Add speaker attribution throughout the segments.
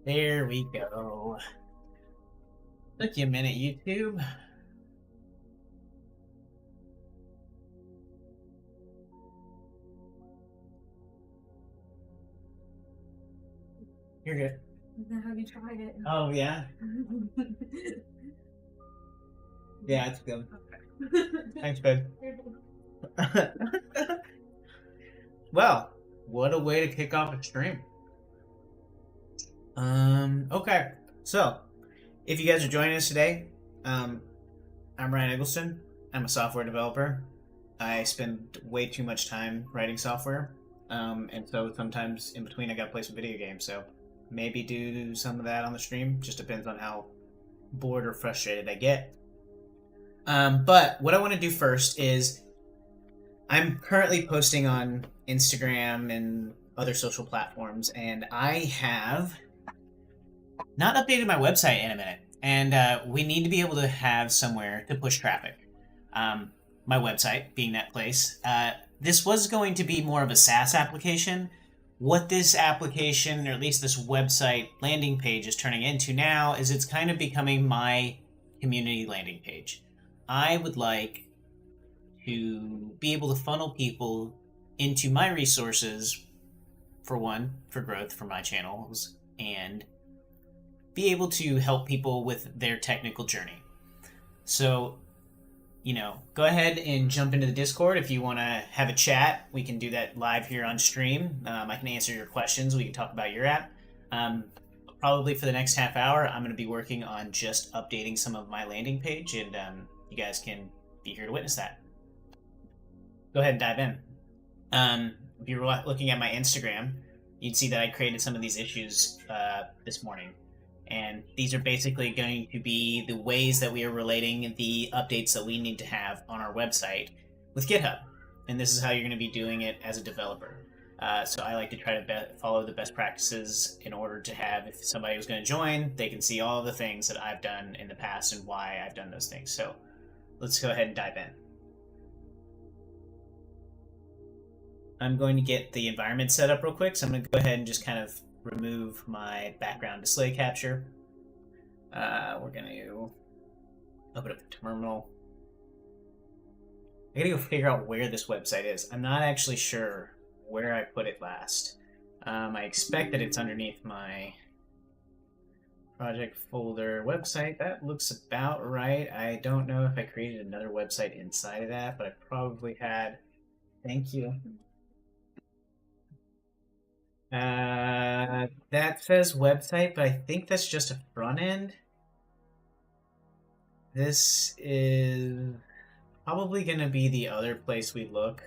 Speaker 1: There we go. Took you a minute, YouTube. You're good.
Speaker 2: Have you tried it?
Speaker 1: Oh, yeah? Yeah, it's good. Thanks, babe. Well, what a way to kick off a stream. Okay. So, if you guys are joining us today, I'm Ryan Eggleston. I'm a software developer. I spend way too much time writing software. And so sometimes in between I gotta play some video games. So maybe do some of that on the stream. Just depends on how bored or frustrated I get. But what I want to do first is I'm currently posting on Instagram and other social platforms, and I have not updated my website in a minute. And we need to be able to have somewhere to push traffic. My website being that place. This was going to be more of a SaaS application. What this application, or at least this website landing page, is turning into now is it's kind of becoming my community landing page. I would like to be able to funnel people into my resources, for one, for growth for my channels, and be able to help people with their technical journey. So, go ahead and jump into the Discord if you want to have a chat. We can do that live here on stream. I can answer your questions. We can talk about your app. Probably for the next half hour, I'm going to be working on just updating some of my landing page, and you guys can be here to witness that. Go ahead and dive in. If you're looking at my Instagram, you'd see that I created some of these issues this morning. And these are basically going to be the ways that we are relating the updates that we need to have on our website with GitHub. And this is how you're going to be doing it as a developer. So I like to try to follow the best practices in order to have, if somebody was going to join, they can see all of the things that I've done in the past and why I've done those things. So let's go ahead and dive in. I'm going to get the environment set up real quick. So I'm going to go ahead and just kind of remove my background display capture. We're going to open up the terminal. I gotta go figure out where this website is. I'm not actually sure where I put it last. I expect that it's underneath my project folder website. That looks about right. I don't know if I created another website inside of that, but I probably had. Thank you. That says website, but I think that's just a front end. This is probably going to be the other place we look.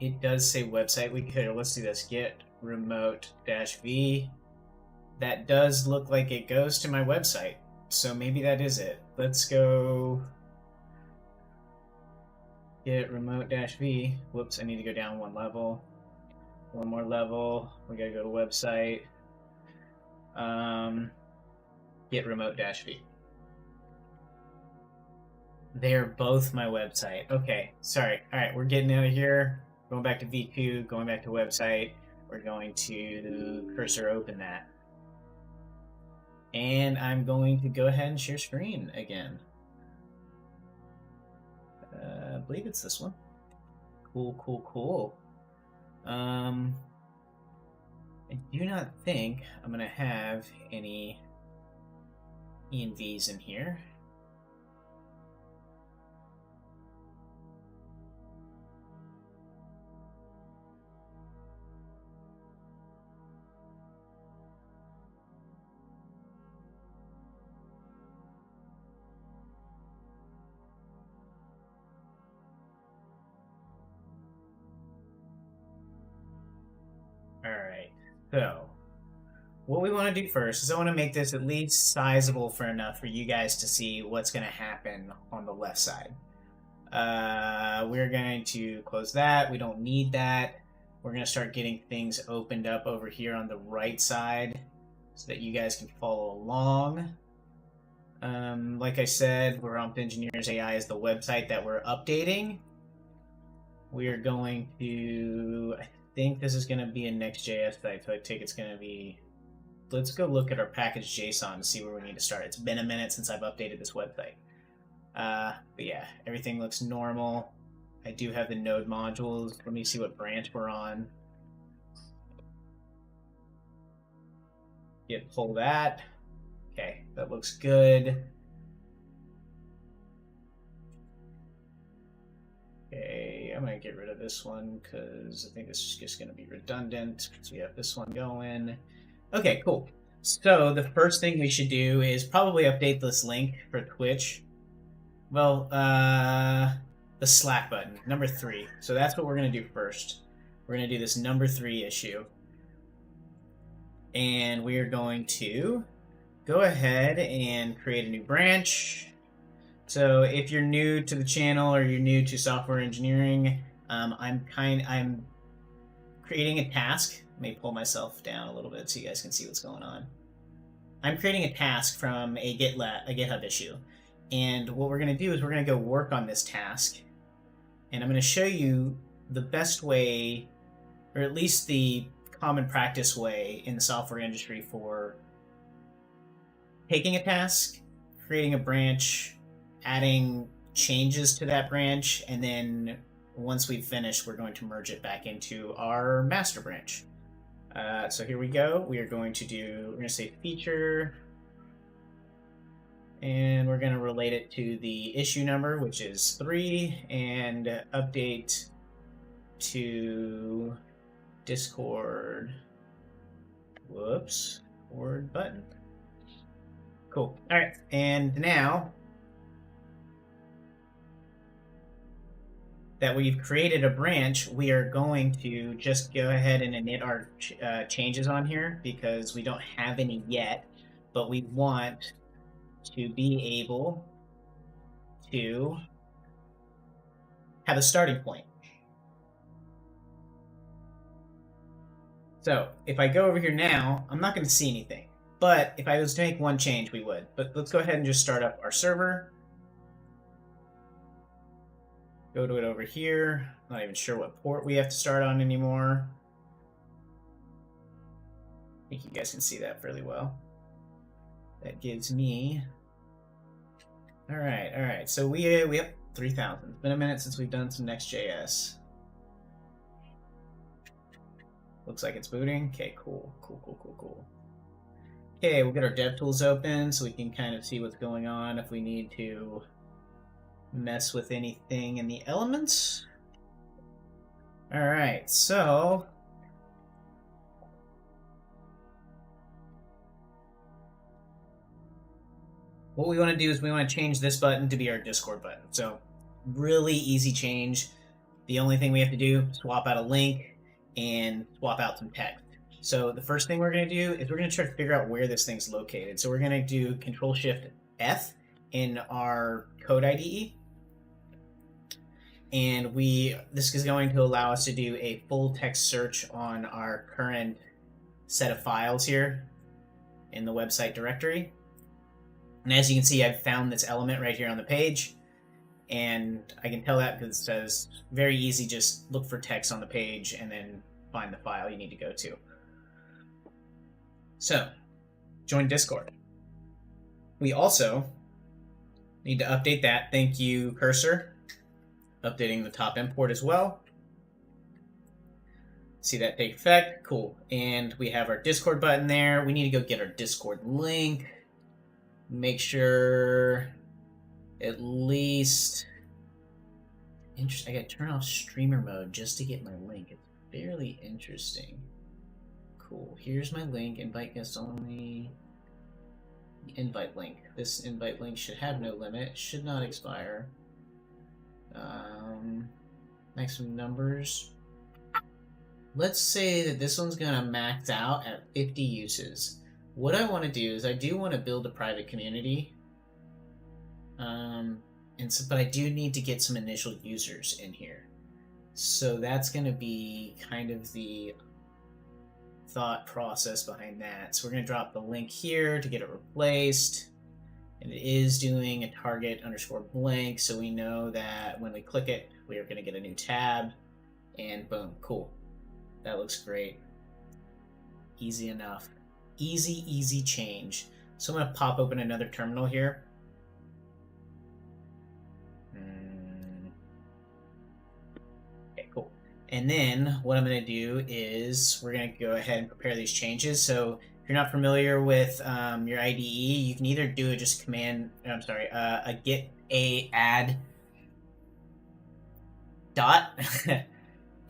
Speaker 1: It does say website. Let's do this. Get remote-v. That does look like it goes to my website. So maybe that is it. Let's go get remote-v. Whoops, I need to go down one level. One more level. We gotta go to website. Get remote-v. They're both my website. Okay, sorry. All right, we're getting out of here. Going back to V2, going back to website. We're going to cursor open that. And I'm going to go ahead and share screen again. I believe it's this one. Cool. I do not think I'm going to have any envs in here. Alright, so what we want to do first is I want to make this at least sizable for enough for you guys to see what's going to happen on the left side. We're going to close that. We don't need that. We're going to start getting things opened up over here on the right side so that you guys can follow along. Like I said, Prompt Engineers AI is the website that we're updating. We are going to... I think this is going to be a Next.js site, so I take it's going to be let's go look at our package JSON to see where we need to start. It's been a minute since I've updated this website. But yeah, everything looks normal. I do have the node modules. Let me see what branch we're on. Pull that. Okay, that looks good. Okay, I'm gonna get rid of this one because I think this is just gonna be redundant. So we have this one going. Okay, cool. So the first thing we should do is probably update this link for Twitch. Well, the Slack button, number 3. So that's what we're going to do first. We're going to do this number 3 issue. And we are going to go ahead and create a new branch. So if you're new to the channel or you're new to software engineering, I'm creating a task. Let me pull myself down a little bit so you guys can see what's going on. I'm creating a task from a GitHub issue. And what we're going to do is we're going to go work on this task. And I'm going to show you the best way, or at least the common practice way in the software industry for taking a task, creating a branch, adding changes to that branch, and then once we've finished, we're going to merge it back into our master branch. So here we go. We're going to say feature, and we're going to relate it to the issue number, which is 3, and update to Discord. Whoops. Word button. Cool. All right. And now that we've created a branch, we are going to just go ahead and init our changes on here because we don't have any yet, but we want to be able to have a starting point. So if I go over here now, I'm not going to see anything. But if I was to make one change, we would. But let's go ahead and just start up our server. Go to it over here. Not even sure what port we have to start on anymore. I think you guys can see that fairly well. That gives me... All right. So we have 3,000. It's been a minute since we've done some Next.js. Looks like it's booting. Okay, cool. Okay, we'll get our DevTools open so we can kind of see what's going on if we need to mess with anything in the elements. All right, so what we want to do is we want to change this button to be our Discord button. So really easy change. The only thing we have to do is swap out a link and swap out some text. So the first thing we're going to do is we're going to try to figure out where this thing's located. So we're going to do Control-Shift-F in our code IDE. And this is going to allow us to do a full text search on our current set of files here in the website directory. And as you can see, I've found this element right here on the page. And I can tell that because it says very easy, just look for text on the page and then find the file you need to go to. So, join Discord. We also need to update that. Thank you, Cursor. Updating the top import as well. See that take effect? Cool. And we have our Discord button there. We need to go get our Discord link. Make sure at least... Interesting. I gotta turn off streamer mode just to get my link. It's fairly interesting. Cool. Here's my link. Invite guests only. Invite link. This invite link should have no limit. Should not expire. Maximum numbers. Let's say that this one's gonna max out at 50 uses. What I want to do is I do want to build a private community. But I do need to get some initial users in here. So that's going to be kind of the thought process behind that. So we're going to drop the link here to get it replaced. And it is doing a target underscore blank, so we know that when we click it, we are going to get a new tab. And boom, cool. That looks great. Easy enough. Easy change. So I'm going to pop open another terminal here. Okay, cool. And then what I'm going to do is we're going to go ahead and prepare these changes. So if you're not familiar with your IDE, you can either do just command, a git a add dot,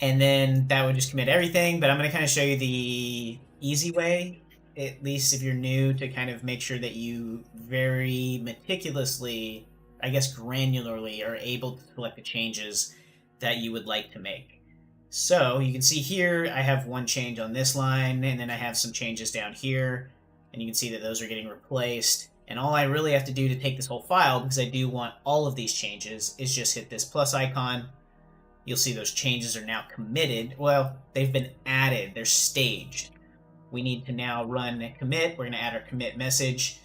Speaker 1: and then that would just commit everything. But I'm going to kind of show you the easy way, at least if you're new, to kind of make sure that you very meticulously, I guess granularly, are able to select the changes that you would like to make. So you can see here I have one change on this line, and then I have some changes down here, and you can see that those are getting replaced. And all I really have to do to take this whole file, because I do want all of these changes, is just hit this plus icon. You'll see those changes are now committed. Well, they've been added. They're staged. We need to now run a commit. We're going to add our commit message.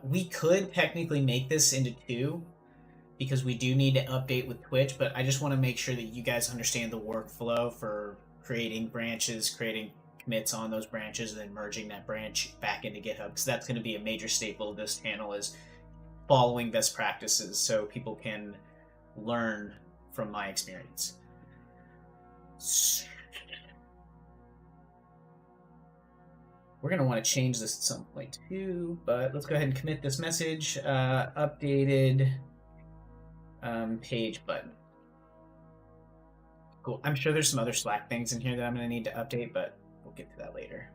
Speaker 1: We could technically make this into 2 because we do need to update with Twitch, but I just want to make sure that you guys understand the workflow for creating branches, creating commits on those branches, and then merging that branch back into GitHub, because that's going to be a major staple of this channel, is following best practices so people can learn from my experience. We're going to want to change this at some point too, but let's go ahead and commit this message. Updated page button. Cool. I'm sure there's some other Slack things in here that I'm going to need to update, but we'll get to that later.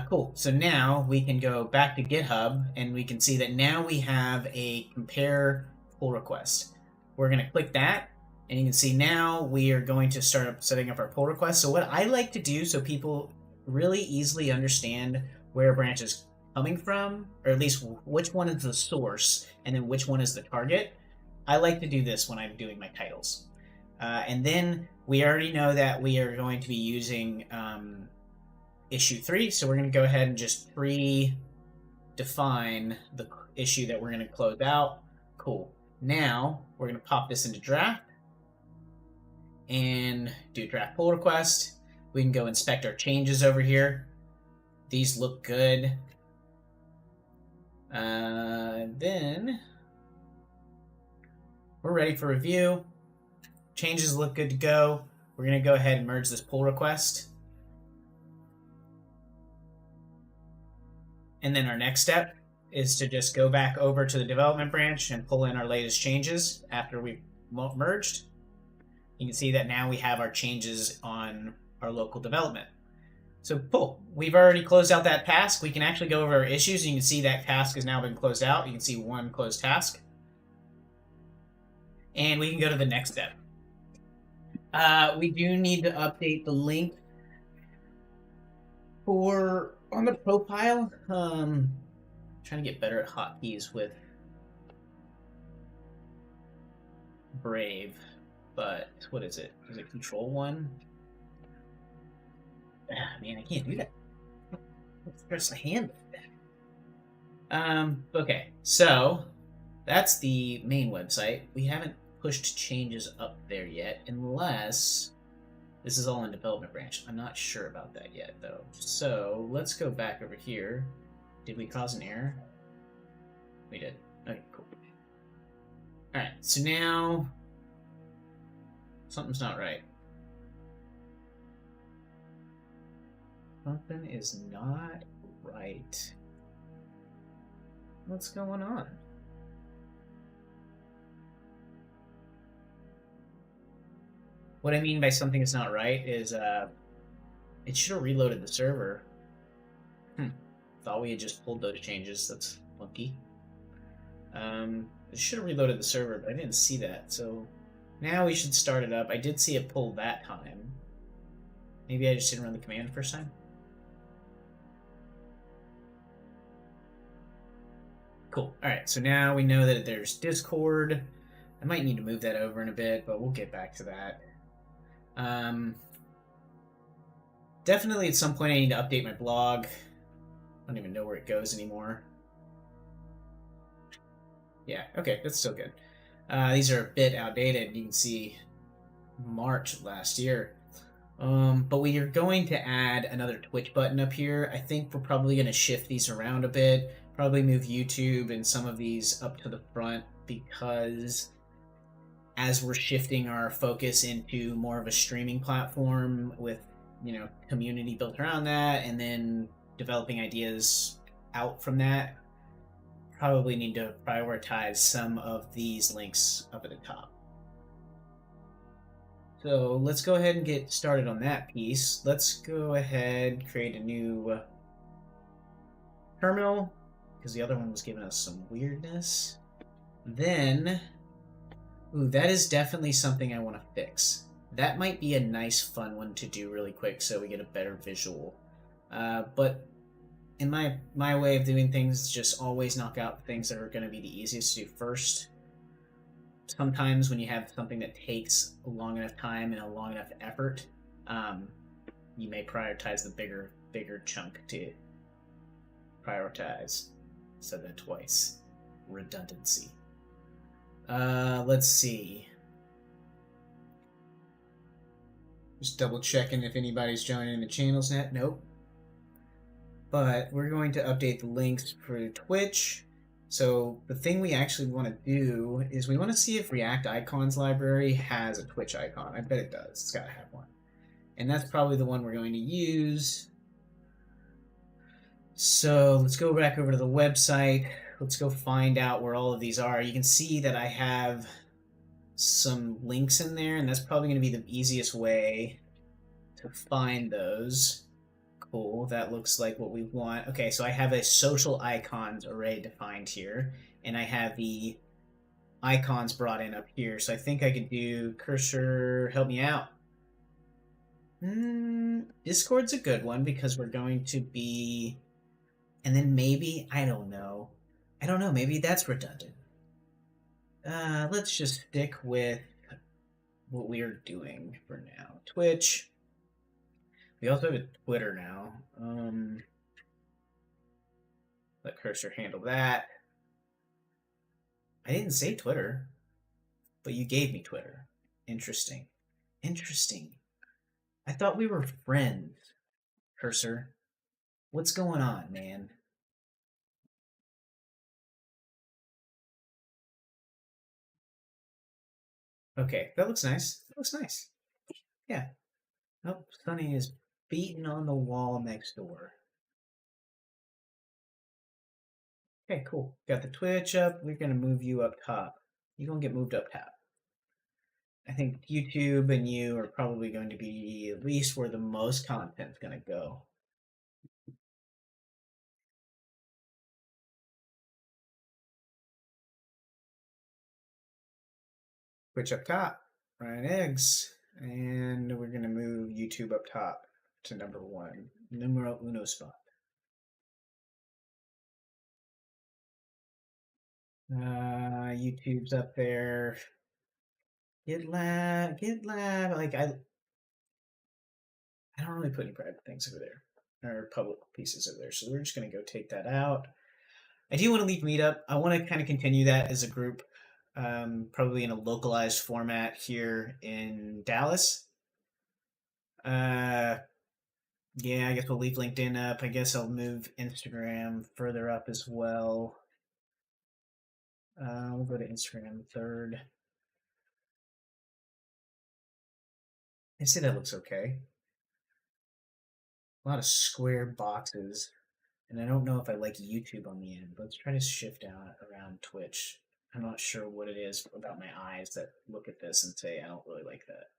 Speaker 1: Cool. So now we can go back to GitHub, and we can see that now we have a compare pull request. We're going to click that, and you can see now we are going to start setting up our pull request. So what I like to do, so people really easily understand where a branch is coming from, or at least which one is the source and then which one is the target, I like to do this when I'm doing my titles. And then we already know that we are going to be using issue 3, so we're going to go ahead and just pre-define the issue that we're going to close out. Cool. Now we're going to pop this into draft and do draft pull request. We can go inspect our changes over here. These look good. Then we're ready for review. Changes look good to go. We're going to go ahead and merge this pull request. And then our next step is to just go back over to the development branch and pull in our latest changes after we've merged. You can see that now we have our changes on our local development. So cool. We've already closed out that task. We can actually go over our issues. You can see that task has now been closed out. You can see one closed task. And we can go to the next step. We do need to update the link for on the profile. Trying to get better at hotkeys with Brave, but what is it? Is it Control 1? Ah, man, I can't do that. Let's press the hand. Okay, so that's the main website. We haven't pushed changes up there yet, unless this is all in development branch. I'm not sure about that yet, though. So let's go back over here. Did we cause an error? We did. Okay, cool. Alright, so now something's not right. Something is not right. What's going on? What I mean by something is not right is it should have reloaded the server. Thought we had just pulled those changes. That's funky. It should have reloaded the server, but I didn't see that. So now we should start it up. I did see it pull that time. Maybe I just didn't run the command the first time. Cool. Alright, so now we know that there's Discord. I might need to move that over in a bit, but we'll get back to that. Definitely at some point I need to update my blog. I don't even know where it goes anymore. Yeah, okay, that's still good. These are a bit outdated. You can see March last year. But we are going to add another Twitch button up here. I think we're probably going to shift these around a bit. Probably move YouTube and some of these up to the front because as we're shifting our focus into more of a streaming platform with, community built around that and then developing ideas out from that, probably need to prioritize some of these links up at the top. So let's go ahead and get started on that piece. Let's go ahead, create a new terminal, because the other one was giving us some weirdness. Then, that is definitely something I want to fix. That might be a nice, fun one to do really quick so we get a better visual. But in my way of doing things, just always knock out things that are going to be the easiest to do first. Sometimes when you have something that takes a long enough time and a long enough effort, you may prioritize the bigger chunk to prioritize. Said that twice. Redundancy. Let's see. Just double checking if anybody's joining the channels net. Nope. But we're going to update the links for Twitch. So the thing we actually want to do is we want to see if React Icons library has a Twitch icon. I bet it does. It's got to have one. And that's probably the one we're going to use. So let's go back over to the website. Let's go find out where all of these are. You can see that I have some links in there, and that's probably going to be the easiest way to find those. Cool, that looks like what we want. Okay, so I have a social icons array defined here, and I have the icons brought in up here. So I think I could do cursor, help me out. Discord's a good one because we're going to be, and then maybe, I don't know, maybe that's redundant. Let's just stick with what we're doing for now. Twitch. We also have a Twitter now. Let cursor handle that. I didn't say Twitter, but you gave me Twitter. Interesting. I thought we were friends, cursor. What's going on, man? Okay, that looks nice. Yeah. Oh, Sunny is beating on the wall next door. Okay, cool. Got the Twitch up. We're going to move you up top. You're going to get moved up top. I think YouTube and you are probably going to be at least where the most content's going to go. Twitch up top, Ryan Eggs, and we're going to move YouTube up top to number 1, numero uno spot. YouTube's up there. GitLab, like I don't really put any private things over there, or public pieces over there, so we're just going to go take that out. I do want to leave Meetup. I want to kind of continue that as a group, probably in a localized format here in Dallas. Yeah, I guess we'll leave LinkedIn up. I guess I'll move Instagram further up as well. We'll go to Instagram third. I'd say that looks okay. A lot of square boxes. And I don't know if I like YouTube on the end, but let's try to shift out around Twitch. I'm not sure what it is about my eyes that look at this and say, I don't really like that.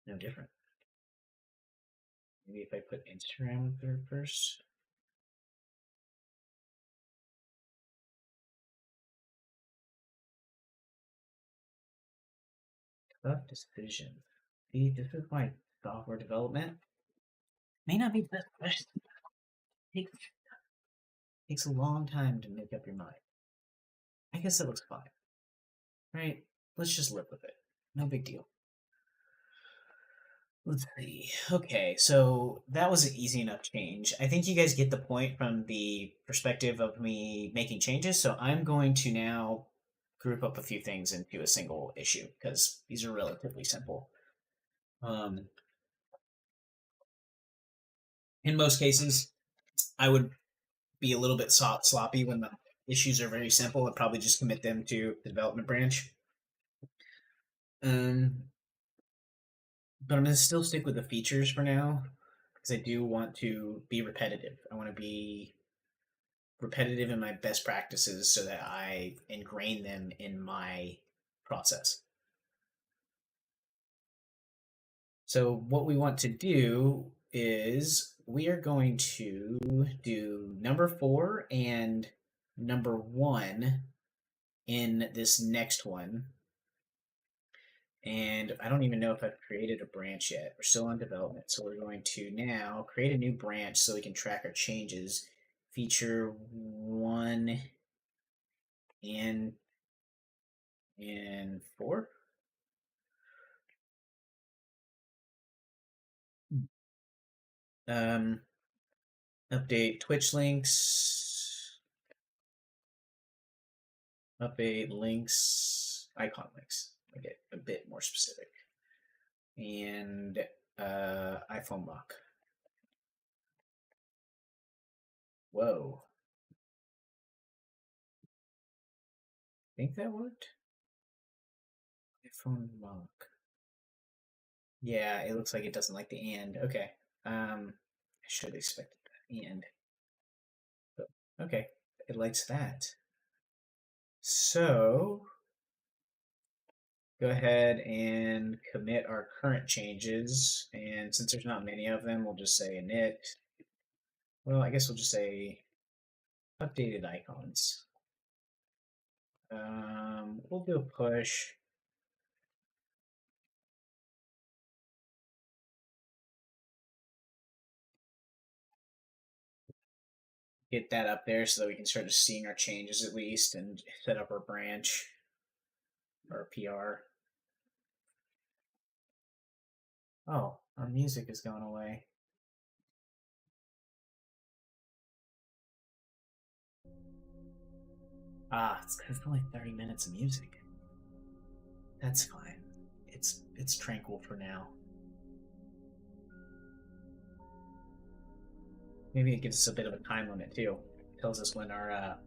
Speaker 1: No different. Maybe if I put Instagram there first. Tough decision. See, this is why software development may not be the best question. Takes a long time to make up your mind. I guess it looks fine. Right? Let's just live with it. No big deal. Let's see. Okay, so that was an easy enough change. I think you guys get the point from the perspective of me making changes, so I'm going to now group up a few things into a single issue because these are relatively simple. Um, in most cases, I would be a little bit sloppy when the issues are very simple and probably just commit them to the development branch. Um, but I'm going to still stick with the features for now because I do want to be repetitive. I want to be repetitive in my best practices so that I ingrain them in my process. So what we want to do is we are going to do number 4 and number 1 in this next one. And I don't even know if I've created a branch yet. We're still on development. So we're going to now create a new branch so we can track our changes. Feature 1 and 4. Um, update Twitch links, update links, icon links. I get a bit more specific. And iPhone lock. Whoa. Think that worked? iPhone lock. Yeah, it looks like it doesn't like the and. Okay. I should have expected that. And. Okay. It likes that. So go ahead and commit our current changes. And since there's not many of them, we'll just say init. Well, I guess we'll just say updated icons. We'll do a push. Get that up there so that we can start just seeing our changes at least and set up our branch or PR. Oh, our music is going away. Ah, it's because it's only 30 minutes of music. That's fine. It's tranquil for now. Maybe it gives us a bit of a time limit too. It tells us when our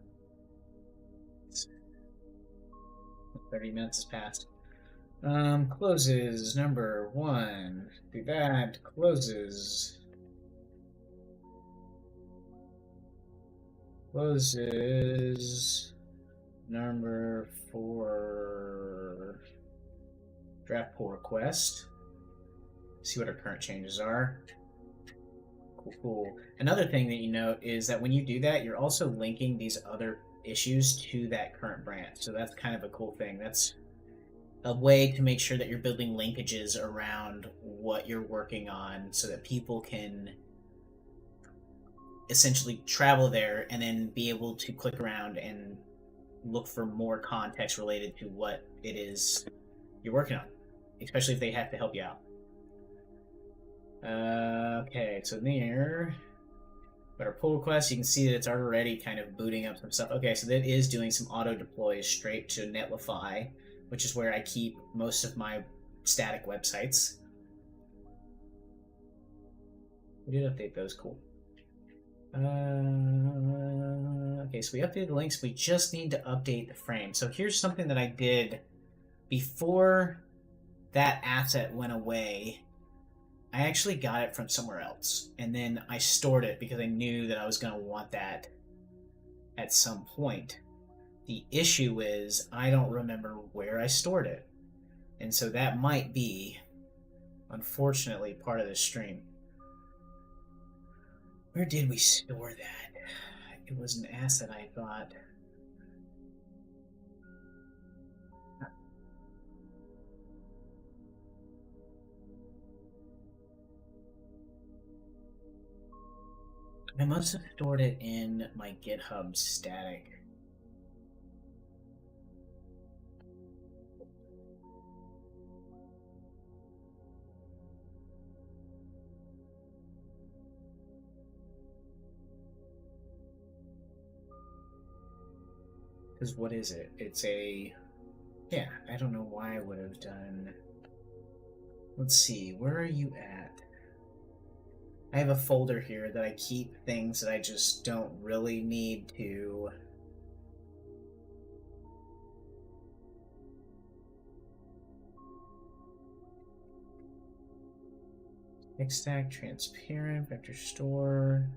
Speaker 1: 30 minutes has passed. Closes number 1. Do that. Closes. Closes number 4. Draft pull request. See what our current changes are. Cool. Another thing that you note is that when you do that, you're also linking these other issues to that current branch. So that's kind of a cool thing. That's a way to make sure that you're building linkages around what you're working on so that people can essentially travel there and then be able to click around and look for more context related to what it is you're working on, especially if they have to help you out. Okay, so there. But our pull request, you can see that it's already kind of booting up some stuff. Okay, so that is doing some auto deploys straight to Netlify, which is where I keep most of my static websites. We did update those, cool. Okay, so we updated the links. We just need to update the frame. So here's something that I did before that asset went away. I actually got it from somewhere else, and then I stored it because I knew that I was going to want that at some point. The issue is I don't remember where I stored it, and so that might be, unfortunately, part of this stream. Where did we store that? It was an asset I thought. I must have stored it in my GitHub static. Because what is it? It's a... Yeah, I don't know why I would have done... Let's see, where are you at? I have a folder here that I keep things that I just don't really need to... Stack, transparent, vector store...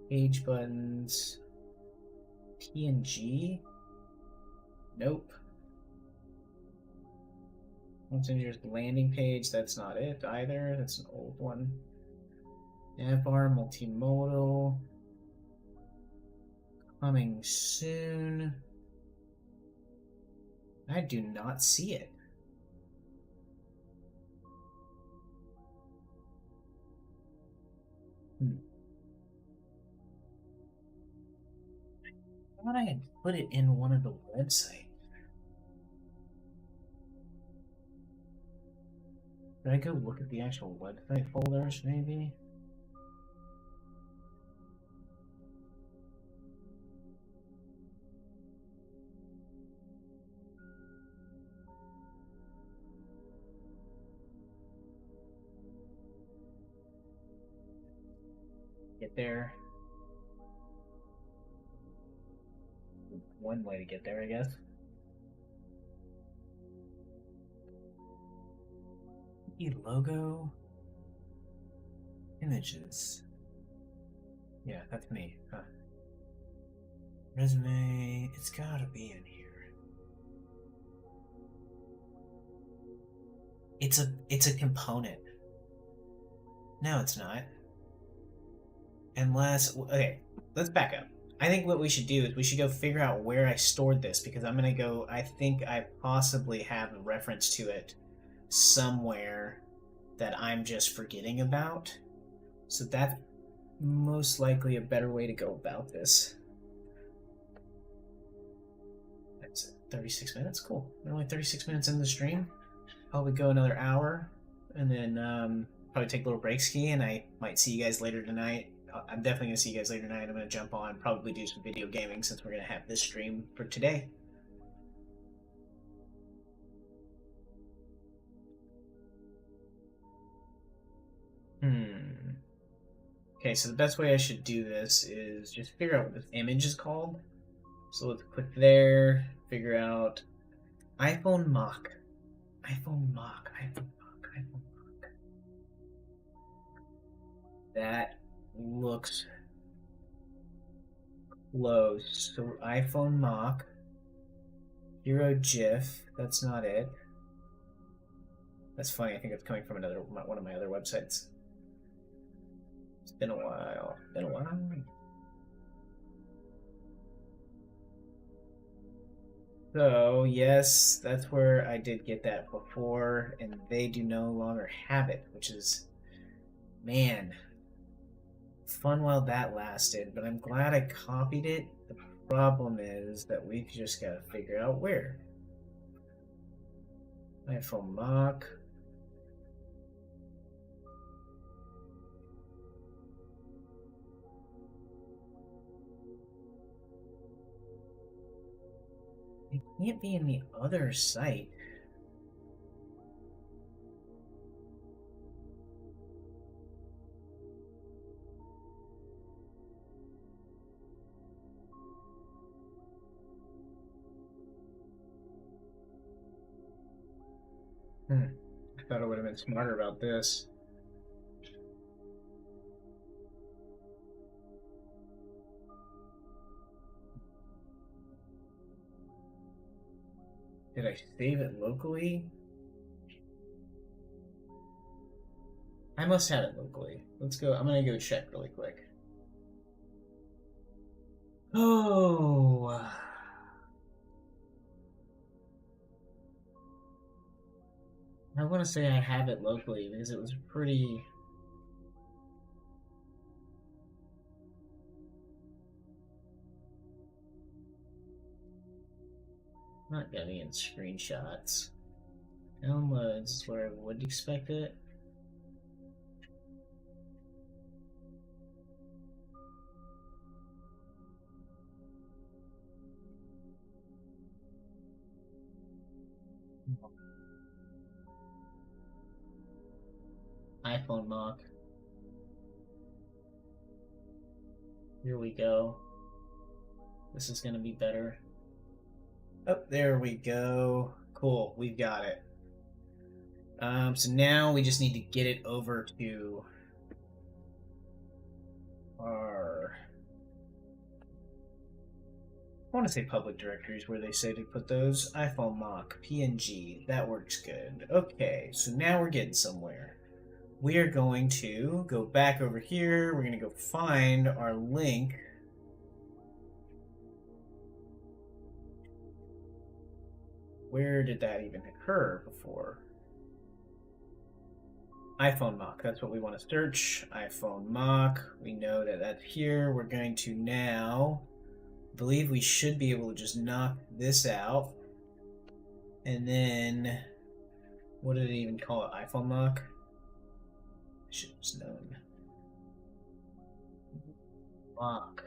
Speaker 1: Page buttons... PNG? Nope. Messenger's landing page, that's not it either. That's an old one. Navbar, multimodal. Coming soon. I do not see it. I thought I had put it in one of the websites. Did I go look at the actual website folders, maybe? Get there. One way to get there, I guess. Logo. Images. Yeah, that's me. Huh. Resume. It's gotta be in here. It's a component. No, it's not. Unless, okay, let's back up. I think what we should do is we should go figure out where I stored this, because I'm gonna go, I think I possibly have a reference to it somewhere that I'm just forgetting about. So that's most likely a better way to go about this. That's it, 36 minutes, cool. We're only 36 minutes in the stream. Probably go another hour, and then probably take a little break ski, and I might see you guys later tonight. I'm definitely going to see you guys later tonight. I'm going to jump on, probably do some video gaming since we're going to have this stream for today. Okay, so the best way I should do this is just figure out what this image is called. So let's click there, figure out iPhone mock. iPhone mock, iPhone mock, iPhone mock. That looks close. So iPhone mock. Hero GIF, that's not it. That's funny, I think it's coming from one of my other websites. It's been a while. Been a while. So, yes, that's where I did get that before, and they do no longer have it, which is, man, fun while that lasted, but I'm glad I copied it. The problem is that we've just got to figure out where. iPhone mock. It can't be in the other site. I thought I would have been smarter about this. Did I save it locally? I must have it locally. Let's go. I'm gonna go check really quick. Oh. I want to say I have it locally because it was pretty... Not getting in screenshots. Downloads is where I would expect it. iPhone mock. Here we go. This is gonna be better. Oh, there we go. Cool, we've got it. So now we just need to get it over to our... I want to say public directories where they say to put those. iPhone mock, PNG, that works good. Okay, so now we're getting somewhere. We are going to go back over here. We're going to go find our link. Where did that even occur before? iPhone mock, that's what we want to search. iPhone mock, we know that that's here. We're going to now, I believe we should be able to just knock this out. And then, what did it even call it? iPhone mock? I should have just known. Mock.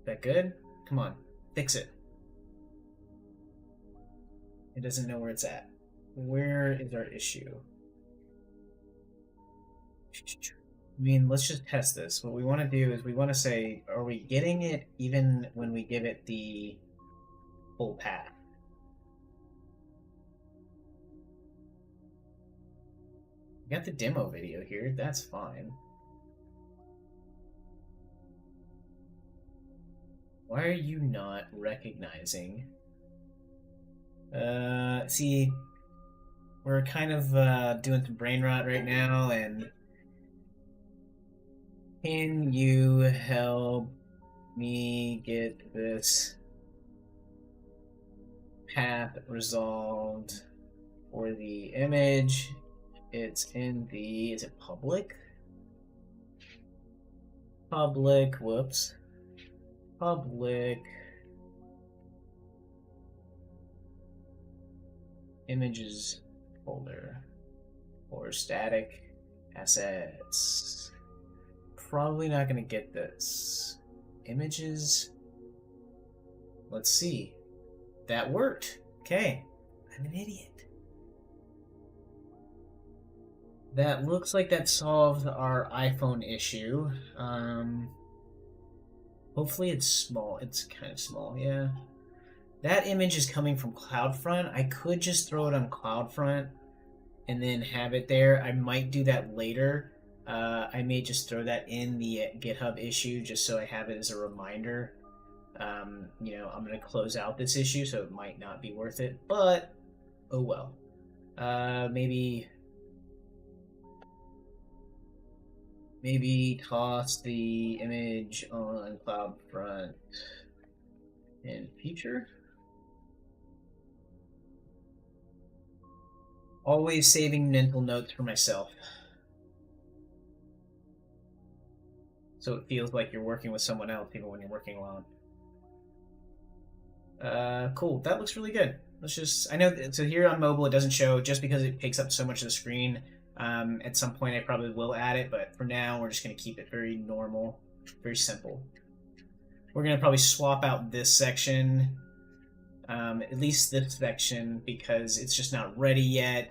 Speaker 1: Is that good? Come on, fix it. It doesn't know where it's at. Where is our issue? I mean, let's just test this. What we want to do is we want to say, are we getting it even when we give it the full path? We got the demo video here. That's fine. Why are you not recognizing? See, we're kind of doing some brain rot right now, and can you help me get this path resolved for the image? It's in the, is it public? Public, whoops. Public images folder or static assets. Probably not going to get this. Images. Let's see. That worked. Okay. I'm an idiot. That looks like that solved our iPhone issue. Hopefully it's small. It's kind of small, yeah. That image is coming from CloudFront. I could just throw it on CloudFront and then have it there. I might do that later. I may just throw that in the GitHub issue just so I have it as a reminder. You know, I'm going to close out this issue, so it might not be worth it, but oh well. Maybe toss the image on CloudFront in future. Always saving mental notes for myself, so it feels like you're working with someone else even when you're working alone. Cool. That looks really good. Let's just, I know, so here on mobile it doesn't show just because it takes up so much of the screen. At some point I probably will add it, but for now we're just going to keep it very normal, very simple. We're going to probably swap out this section, at least this section, because it's just not ready yet.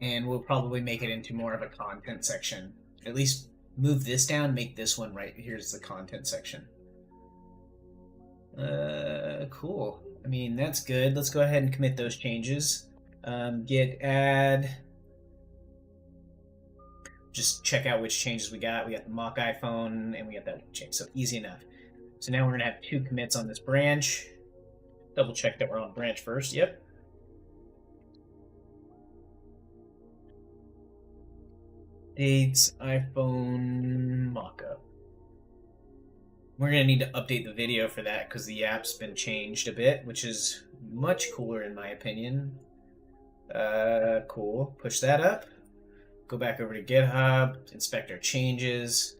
Speaker 1: And we'll probably make it into more of a content section. At least move this down, make this one right. Here's the content section. Cool. I mean, that's good. Let's go ahead and commit those changes. Git add. Just check out which changes we got. We got the mock iPhone, and we got that change. So easy enough. So now we're going to have 2 commits on this branch. Double check that we're on branch first. Yep. Dates, iPhone mockup. We're going to need to update the video for that because the app's been changed a bit, which is much cooler in my opinion. Cool. Push that up. Go back over to GitHub, inspect our changes.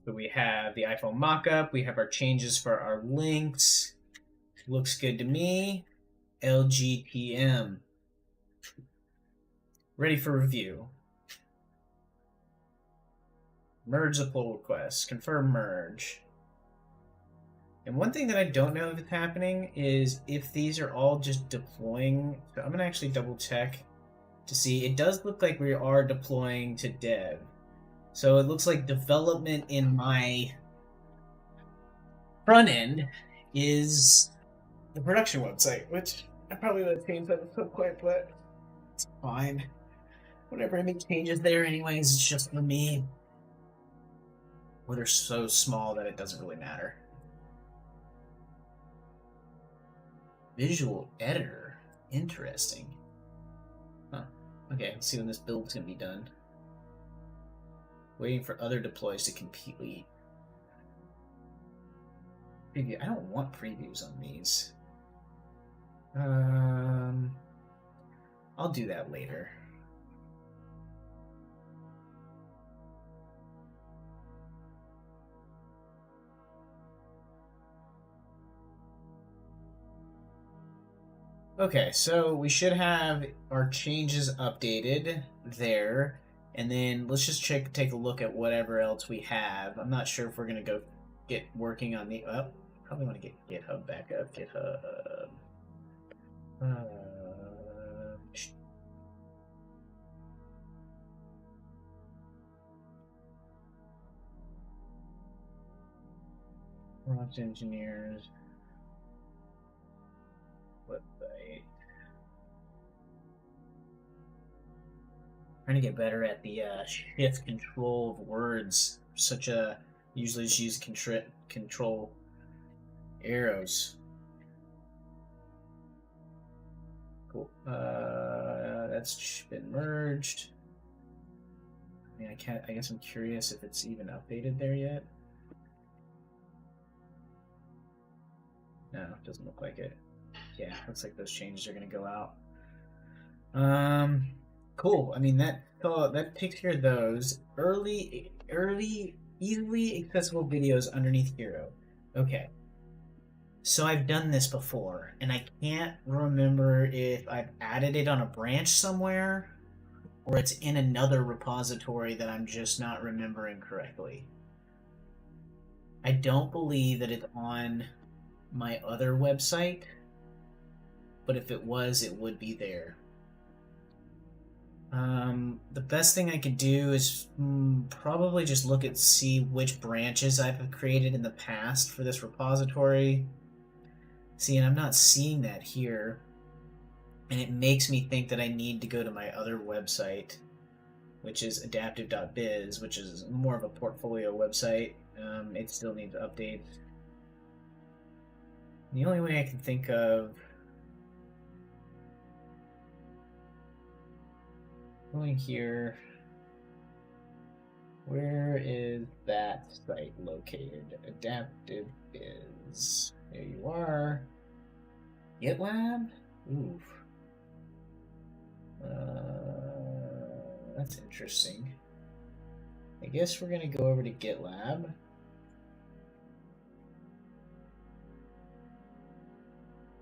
Speaker 1: So we have the iPhone mockup. We have our changes for our links. Looks good to me. LGTM. Ready for review. Merge the pull request. Confirm merge. And one thing that I don't know if it's happening is if these are all just deploying. So I'm going to actually double check to see. It does look like we are deploying to dev. So it looks like development in my front end is the production website, which I probably would have changed that at some point, but it's fine. Whenever I make changes there anyways, it's just for me. Or they're so small that it doesn't really matter. Visual editor. Interesting. Huh. Okay, let's see when this build's gonna be done. Waiting for other deploys to complete. Preview. I don't want previews on these. I'll do that later. Okay, so we should have our changes updated there, and then let's just take a look at whatever else we have. I'm not sure if we're gonna go get working on the. Oh, probably want to get GitHub back up. GitHub. Prompt engineers. Website. Trying to get better at the shift control of words. Usually just use control arrows. Cool. That's been merged. I mean, I guess I'm curious if it's even updated there yet. No, it doesn't look like it. Yeah, looks like those changes are gonna go out. Cool. I mean that takes care of those early, easily accessible videos underneath Hero. Okay. So I've done this before, and I can't remember if I've added it on a branch somewhere, or it's in another repository that I'm just not remembering correctly. I don't believe that it's on my other website, but if it was, it would be there. The best thing I could do is probably just see which branches I've created in the past for this repository. See, and I'm not seeing that here, and it makes me think that I need to go to my other website, which is adaptive.biz, which is more of a portfolio website. It still needs updates. The only way I can think of going here, where is that site located? Adaptive Biz. There you are. GitLab? Oof. That's interesting. I guess we're gonna go over to GitLab.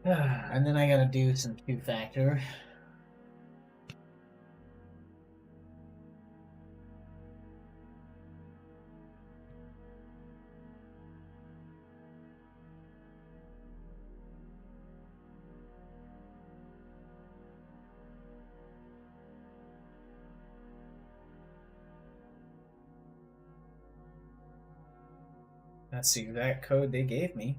Speaker 1: And then I gotta do some two-factor. That's the exact code they gave me.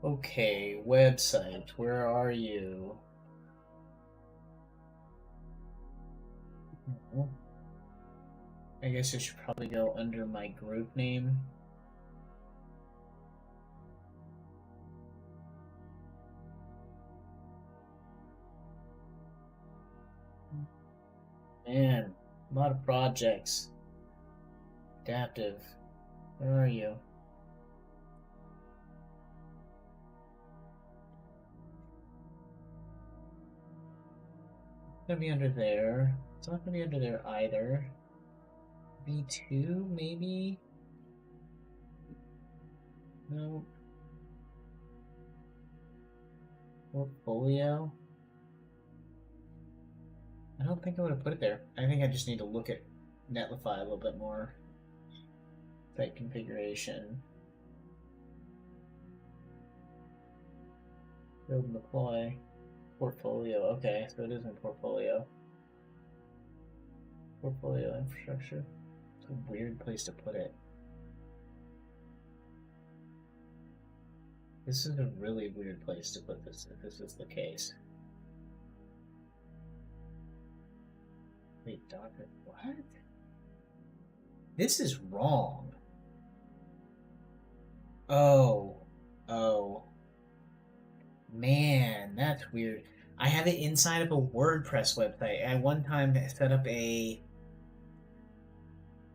Speaker 1: Okay, website, where are you? I guess I should probably go under my group name. Man, a lot of projects. Adaptive, where are you? gonna be under there. It's not gonna be under there either. V2, maybe? No. Portfolio? I don't think I would have put it there. I think I just need to look at Netlify a little bit more. Site configuration. Build and deploy. Portfolio. Okay, so it is in portfolio. Portfolio infrastructure. It's a weird place to put it. This is a really weird place to put this, if this is the case. Wait, Docker, what? This is wrong. Oh. Man, that's weird. I have it inside of a WordPress website. I one time set up a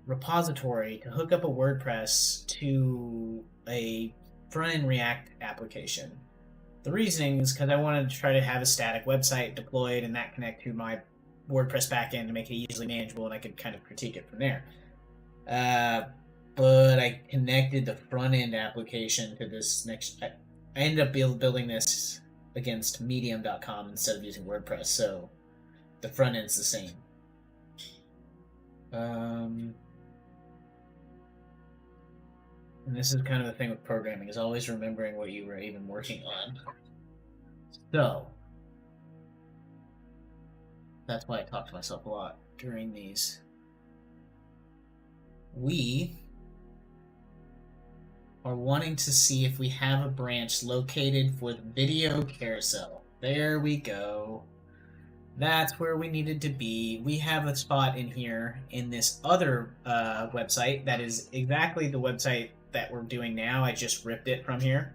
Speaker 1: repository to hook up a WordPress to a front-end React application. The reasoning is because I wanted to try to have a static website deployed and that connect to my WordPress backend to make it easily manageable and I could kind of critique it from there. But I connected the front-end application to this next... I ended up building this against Medium.com instead of using WordPress, so the front end's the same. And this is kind of the thing with programming, is always remembering what you were even working on. So, that's why I talk to myself a lot during these. We are wanting to see if we have a branch located for the video carousel. There we go. That's where we needed to be. We have a spot in here in this other website that is exactly the website that we're doing now. I just ripped it from here.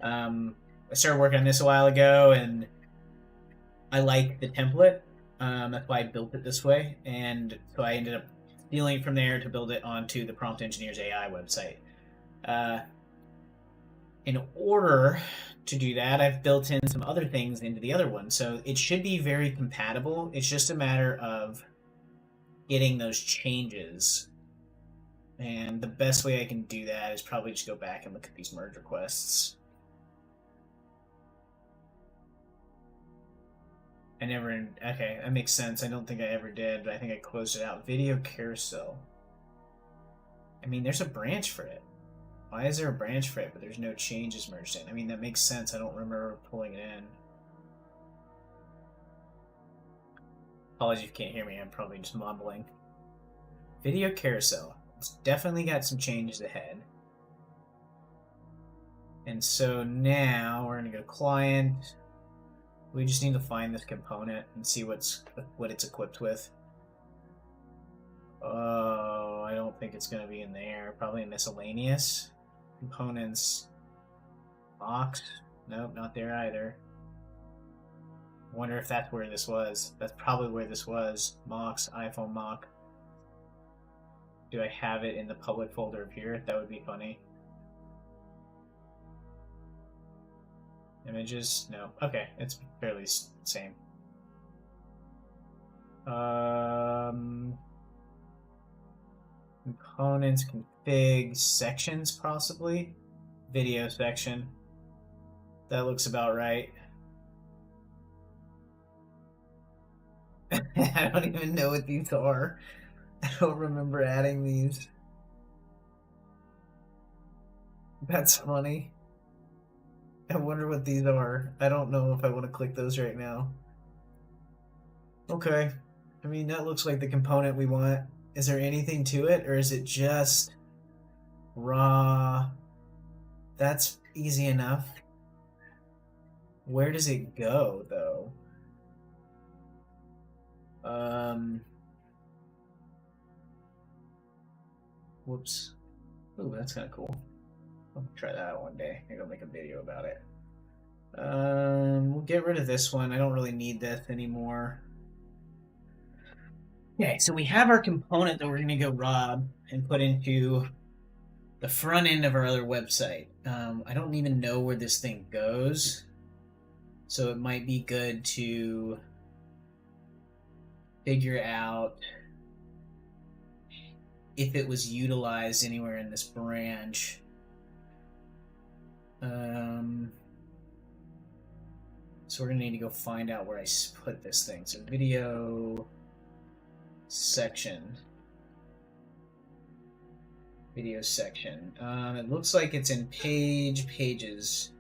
Speaker 1: I started working on this a while ago, and I like the template. That's why I built it this way, and so I ended up stealing it from there to build it onto the Prompt Engineers AI website. In order to do that, I've built in some other things into the other one, so it should be very compatible. It's just a matter of getting those changes. And the best way I can do that is probably just go back and look at these merge requests. Okay, that makes sense. I don't think I ever did, but I think I closed it out. Video carousel. I mean, there's a branch for it. Why is there a branch for it, but there's no changes merged in? I mean, that makes sense. I don't remember pulling it in. Apologies if you can't hear me. I'm probably just mumbling. Video carousel. It's definitely got some changes ahead. And so now we're going to go client. We just need to find this component and see what it's equipped with. Oh, I don't think it's going to be in there. Probably in miscellaneous. Components. Mox. Nope, not there either. Wonder if that's where this was. That's probably where this was. Mox, iPhone mock. Do I have it in the public folder up here? That would be funny. Images? No. Okay, it's fairly same. Components, config, sections possibly. Video section. That looks about right. I don't even know what these are. I don't remember adding these. That's funny. I wonder what these are. I don't know if I want to click those right now. Okay. I mean, that looks like the component we want. Is there anything to it, or is it just raw? That's easy enough. Where does it go, though? Whoops. Ooh, that's kind of cool. I'll try that out one day. Maybe I'll make a video about it. We'll get rid of this one. I don't really need this anymore. Okay, so we have our component that we're going to go rob and put into the front end of our other website. I don't even know where this thing goes, so it might be good to figure out if it was utilized anywhere in this branch. So we're gonna need to go find out where I put this thing. So video section. Video section. It looks like it's in pages.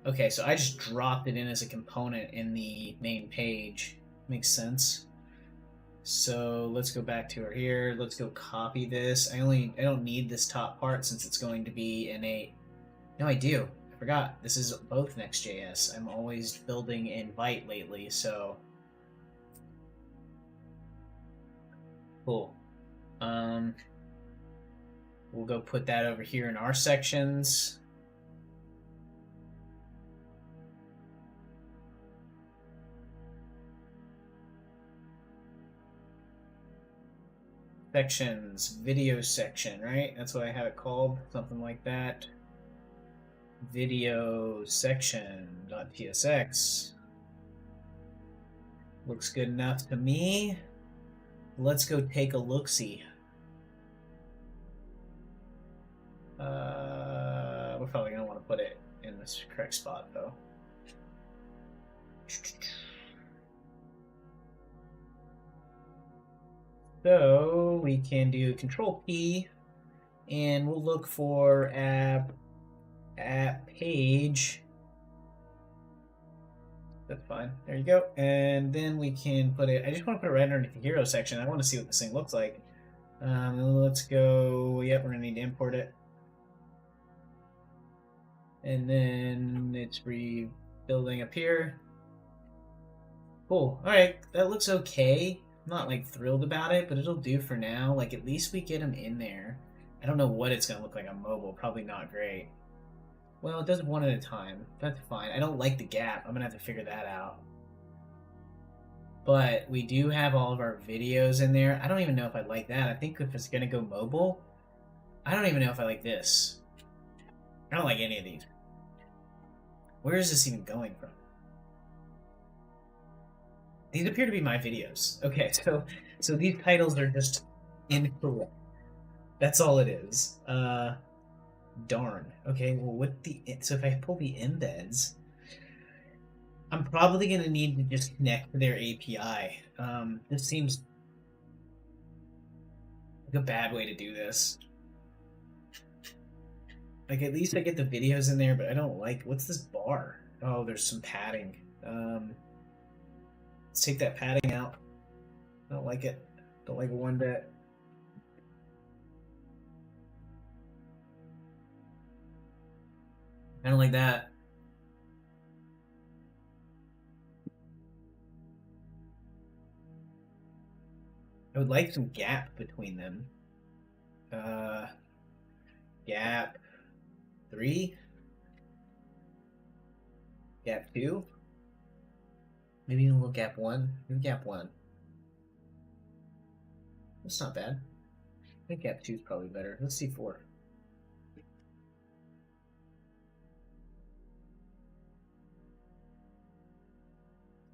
Speaker 1: Okay, so I just dropped it in as a component in the main page. Makes sense. So let's go back to her here. Let's go copy this. I don't need this top part since it's going to be in a... No, I do. I forgot. This is both Next.js. I'm always building in Vite lately, so... Cool. We'll go put that over here in our sections. Sections, video section, right? That's what I have it called, something like that. Video section.tsx. Looks good enough to me. Let's go take a look-see. We're probably going to want to put it in this correct spot, though. So we can do Control P, and we'll look for app page. That's fine. There you go. And then we can put it. I just want to put it right underneath the hero section. I want to see what this thing looks like. Let's go. Yep, we're gonna need to import it. And then it's rebuilding up here. Cool. Alright, that looks okay. I'm not like thrilled about it, but it'll do for now. Like at least we get them in there. I don't know what it's gonna look like on mobile. Probably not great. Well, it does one at a time. That's fine. I don't like the gap. I'm gonna have to figure that out. But we do have all of our videos in there. I don't even know if I like that. I think if it's gonna go mobile, I don't even know if I like this. I don't like any of these. Where is this even going from? These appear to be my videos. Okay, so these titles are just incorrect. That's all it is. Darn. Okay, well, so if I pull the embeds, I'm probably going to need to just connect to their API. This seems like a bad way to do this. Like, at least I get the videos in there, but I don't like... What's this bar? Oh, there's some padding. Let's take that padding out. I don't like it. Don't like it one bit. I don't like that. I would like some gap between them. Gap 3? Gap 2? Maybe a little gap 1? Maybe gap 1. That's not bad. I think gap 2 is probably better. Let's see 4.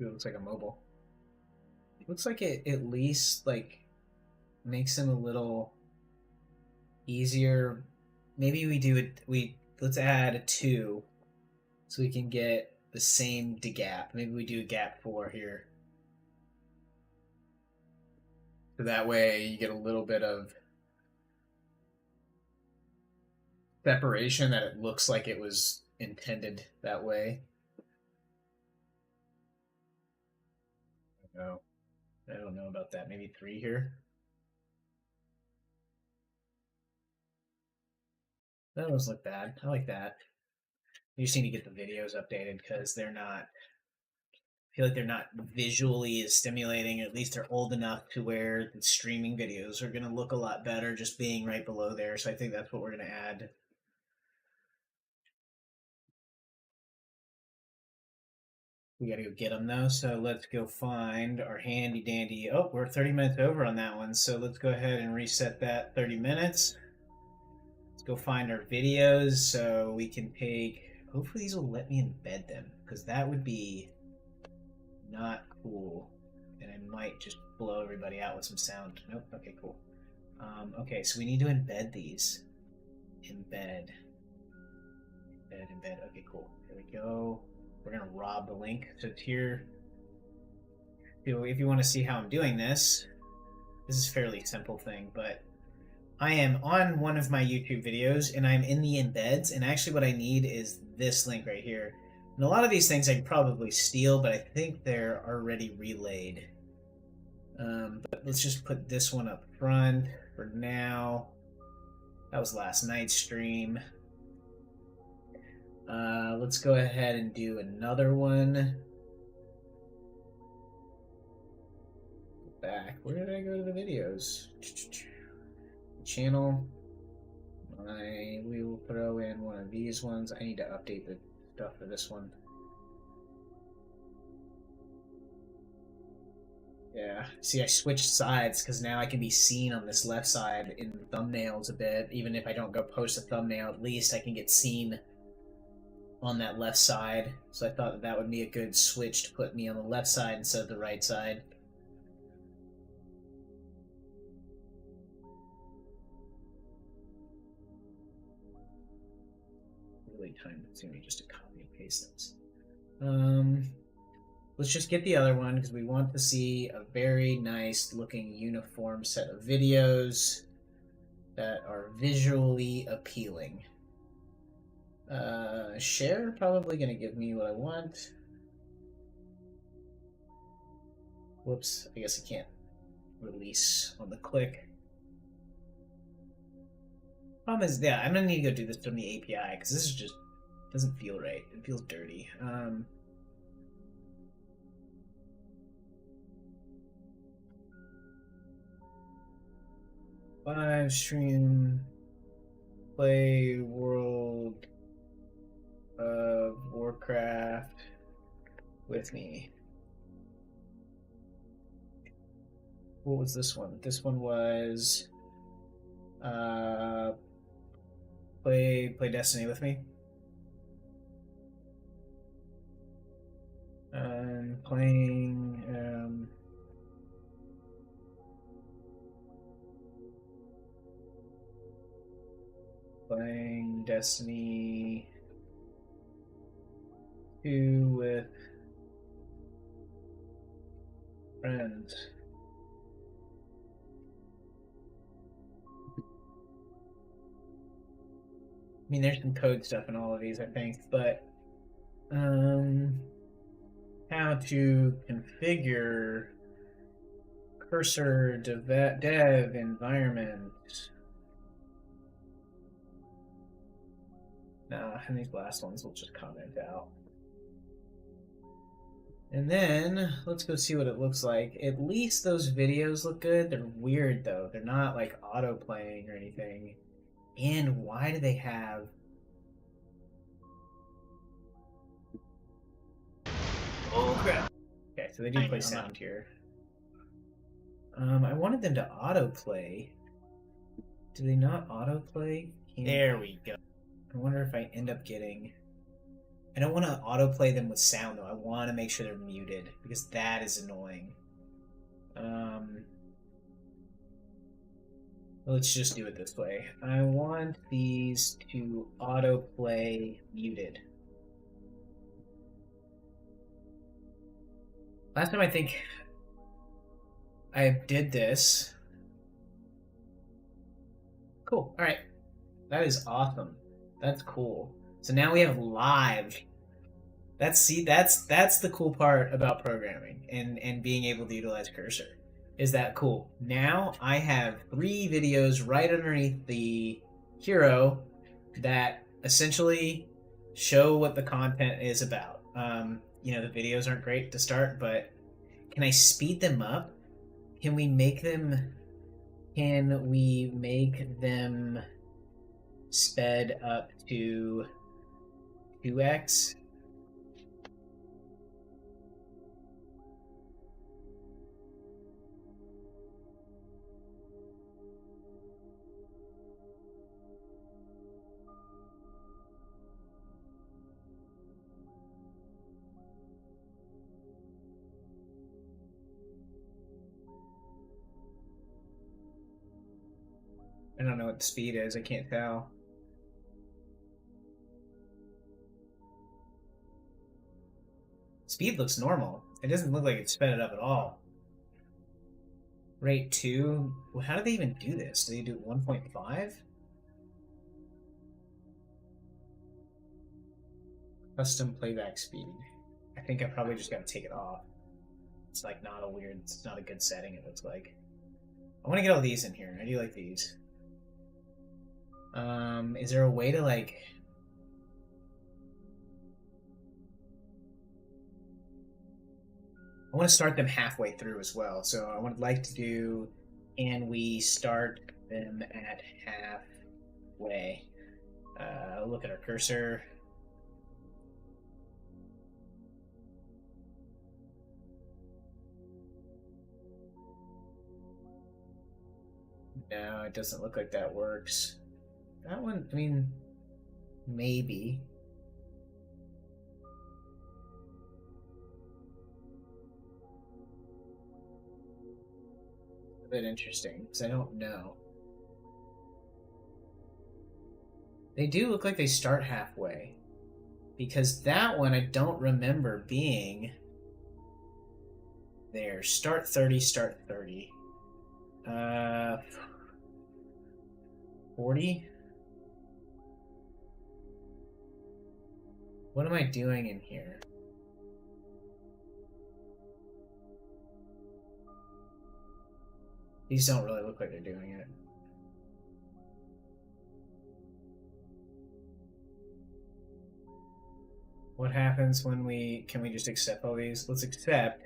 Speaker 1: It looks like a mobile. It looks like it at least like makes them a little easier. Maybe we do it. Let's add a 2 so we can get the same degap. Maybe we do a gap 4 here. So that way you get a little bit of separation that it looks like it was intended that way. No, I don't know about that. Maybe 3 here. That doesn't look bad. I like that. You just need to get the videos updated because they're not... I feel like they're not visually as stimulating. At least they're old enough to where the streaming videos are going to look a lot better just being right below there. So I think that's what we're going to add. We got to go get them though. So let's go find our handy dandy. Oh, we're 30 minutes over on that one. So let's go ahead and reset that 30 minutes. Let's go find our videos so we can take... Hopefully these will let me embed them because that would be not cool and I might just blow everybody out with some sound. Nope. Okay, cool. Okay, so we need to embed these. Embed. Embed. Okay, cool. Here we go. We're gonna rob the link. So it's here. If you want to see how I'm doing this, this is a fairly simple thing, but I am on one of my YouTube videos and I'm in the embeds, and actually what I need is this link right here. And a lot of these things I can probably steal, but I think they're already relayed. But let's just put this one up front for now. That was last night's stream. Let's go ahead and do another one. Back. Where did I go to the videos? Channel. We will throw in one of these ones. I need to update the stuff for this one. Yeah. See, I switched sides because now I can be seen on this left side in thumbnails a bit. Even if I don't go post a thumbnail, at least I can get seen on that left side. So I thought that would be a good switch to put me on the left side instead of the right side. Really time consuming just to copy and paste this. Let's just get the other one because we want to see a very nice looking uniform set of videos that are visually appealing. Share, probably going to give me what I want. Whoops, I guess I can't release on the click. Problem is, yeah, I'm going to need to go do this from the API because this is just doesn't feel right. It feels dirty. Live stream, play World of Warcraft with me. What was this one? This one was play Destiny with me. Playing Destiny 2 with friends. I mean, there's some code stuff in all of these, I think, but how to configure cursor dev environment. Nah, and these last ones we'll just comment out. And then let's go see what it looks like. At least those videos look good. They're weird though. They're not like auto playing or anything. And why do they have... Oh crap. Okay, so they do play sound here. I wanted them to autoplay. Do they not autoplay? There we go. I wonder if I end up getting... I don't want to autoplay them with sound though. I want to make sure they're muted because that is annoying. Let's just do it this way. I want these to autoplay muted. Last time I think I did this. Cool. All right. That is awesome. That's cool. So now we have live. That's the cool part about programming and being able to utilize cursor. Is that cool? Now I have 3 videos right underneath the hero that essentially show what the content is about. You know, the videos aren't great to start, but can I speed them up? Can we make them sped up to 2x? I don't know what the speed is, I can't tell. Speed looks normal. It doesn't look like it sped it up at all. Rate 2? Well, how do they even do this? Do they do 1.5? Custom playback speed. I think I probably just gotta take it off. It's like not a weird, it's not a good setting, it looks like. I want to get all these in here. I do like these. Is there a way to like... I want to start them halfway through as well. So I would like to do, and we start them at halfway. Look at our cursor. No, it doesn't look like that works. That one, I mean, maybe. A bit interesting, because I don't know. They do look like they start halfway. Because that one I don't remember being there. Start 30, start 30. 40? What am I doing in here? These don't really look like they're doing it. What happens when we... Can we just accept all these? Let's accept.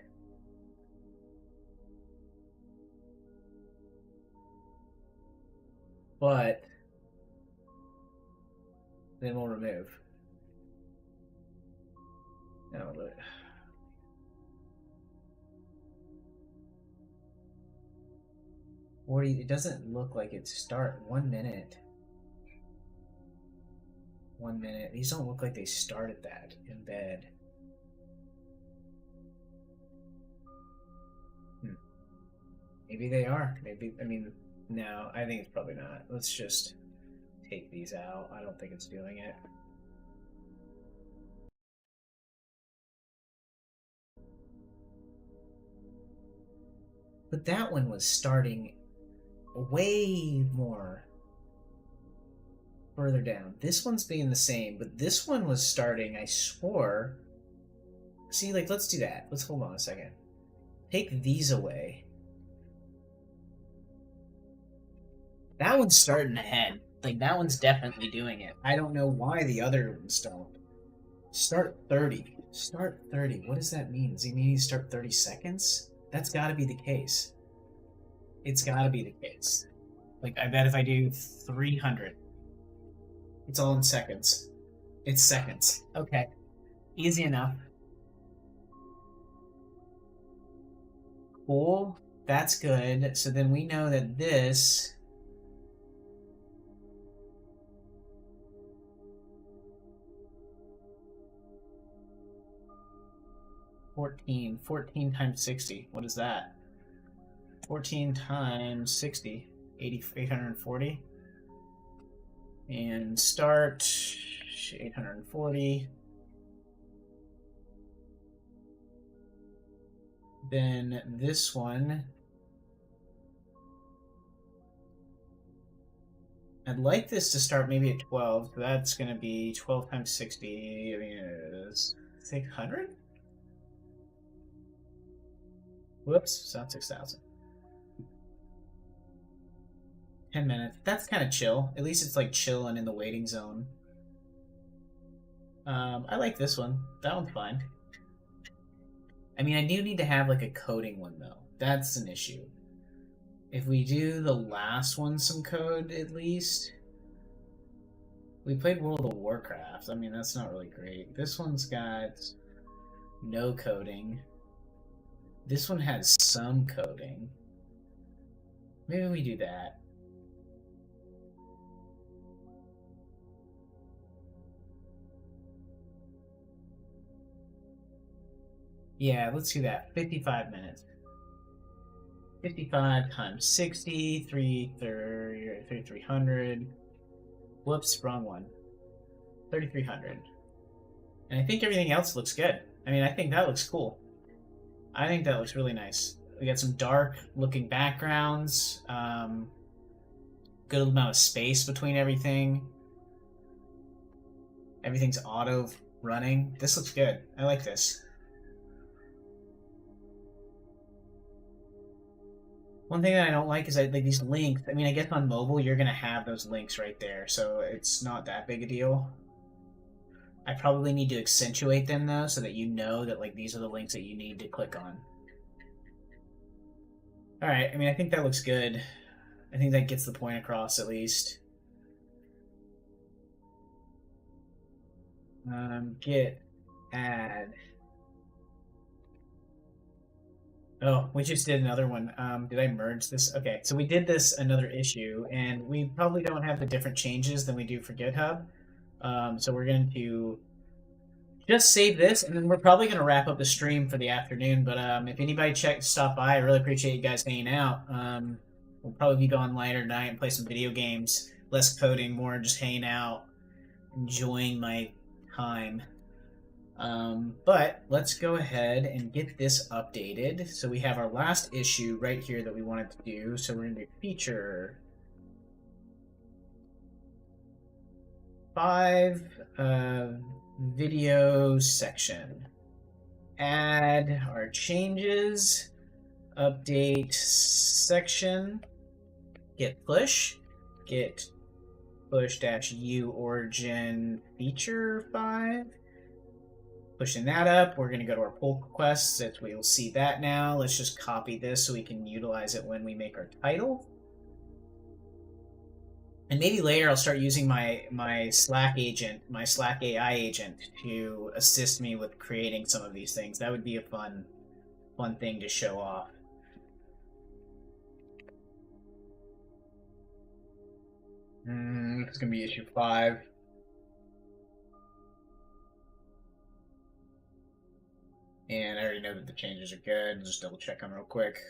Speaker 1: But then we'll remove. No, look. 40, it doesn't look like it start 1 minute. 1 minute. These don't look like they started that embed. Maybe they are. Maybe, I mean, no, I think it's probably not. Let's just take these out. I don't think it's doing it. But that one was starting way more further down. This one's being the same, but this one was starting, I swore. See, like, let's do that. Let's hold on a second. Take these away. That one's starting ahead. Like, that one's definitely doing it. I don't know why the other ones don't. Start 30. Start 30. What does that mean? Does he mean you start 30 seconds? That's gotta be the case. It's gotta be the case. Like, I bet if I do 300, it's all in seconds. It's seconds. Okay. Easy enough. Cool. That's good. So then we know that this... Fourteen times 60. What is that? 14 times 60. 840. And start 840. Then this one, I'd like this to start maybe at 12. So that's going to be 12 times 60. I mean, it's 600? Whoops, it's not 6,000. 10 minutes. That's kind of chill. At least it's like chill and in the waiting zone. I like this one. That one's fine. I mean, I do need to have like a coding one though. That's an issue. If we do the last one some code at least. We played World of Warcraft. I mean, that's not really great. This one's got no coding. This one has some coding. Maybe we do that. Yeah, let's do that. 55 minutes. 55 times 60, 3,300. Whoops, wrong one. 3,300. And I think everything else looks good. I mean, I think that looks cool. I think that looks really nice. We got some dark looking backgrounds. Good amount of space between everything. Everything's auto running. This looks good. I like this. One thing that I don't like is like these links. I mean, I guess on mobile you're gonna have those links right there, so it's not that big a deal. I probably need to accentuate them though, so that you know that like these are the links that you need to click on. All right. I mean, I think that looks good. I think that gets the point across at least. Git add. Oh, we just did another one. Did I merge this? Okay, so we did this another issue, and we probably don't have the different changes than we do for GitHub. So we're going to just save this, and then we're probably going to wrap up the stream for the afternoon. But if anybody stop by, I really appreciate you guys hanging out. We'll probably be going later tonight and play some video games, less coding, more just hanging out, enjoying my time. But let's go ahead and get this updated. So we have our last issue right here that we wanted to do. So we're going to do feature 5, video section. Add our changes, update section, git push -u origin feature 5. Pushing that up, we're going to go to our pull requests. We'll see that now. Let's just copy this so we can utilize it when we make our title. And maybe later I'll start using my Slack agent, my Slack AI agent, to assist me with creating some of these things. That would be a fun thing to show off. It's going to be issue 5. And I already know that the changes are good. Just double check them real quick.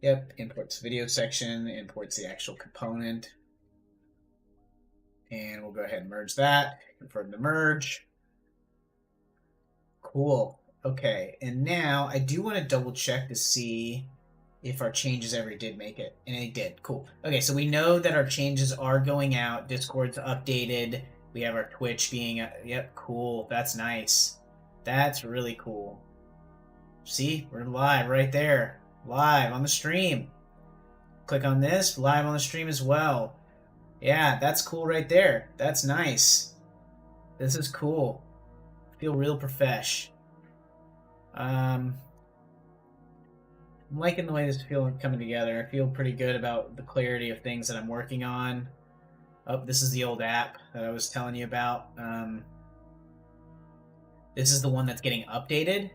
Speaker 1: Yep, imports video section, imports the actual component. And we'll go ahead and merge that. Confirm the merge. Cool. Okay, and now I do want to double check to see if our changes ever did make it. And it did. Cool. Okay, so we know that our changes are going out. Discord's updated. We have our Twitch being... Yep, cool. That's nice. That's really cool. See, we're live right there. Live on the stream. Click on this, live on the stream as well. Yeah, that's cool right there. That's nice. This is cool. I feel real profesh. I'm liking the way this is coming together. I feel pretty good about the clarity of things that I'm working on. Oh, this is the old app that I was telling you about. This is the one that's getting updated.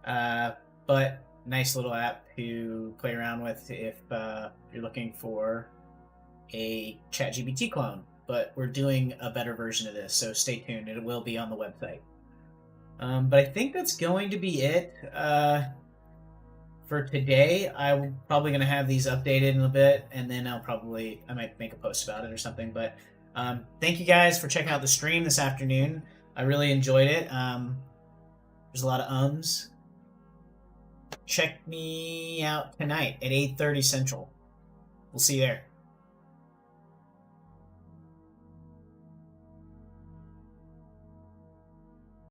Speaker 1: But nice little app to play around with if you're looking for a ChatGPT clone. But we're doing a better version of this, so stay tuned. It will be on the website. But I think that's going to be it for today. I'm probably going to have these updated in a bit, and then I might make a post about it or something. But thank you guys for checking out the stream this afternoon. I really enjoyed it. There's a lot of ums. Check me out tonight at 8:30 Central. We'll see you there.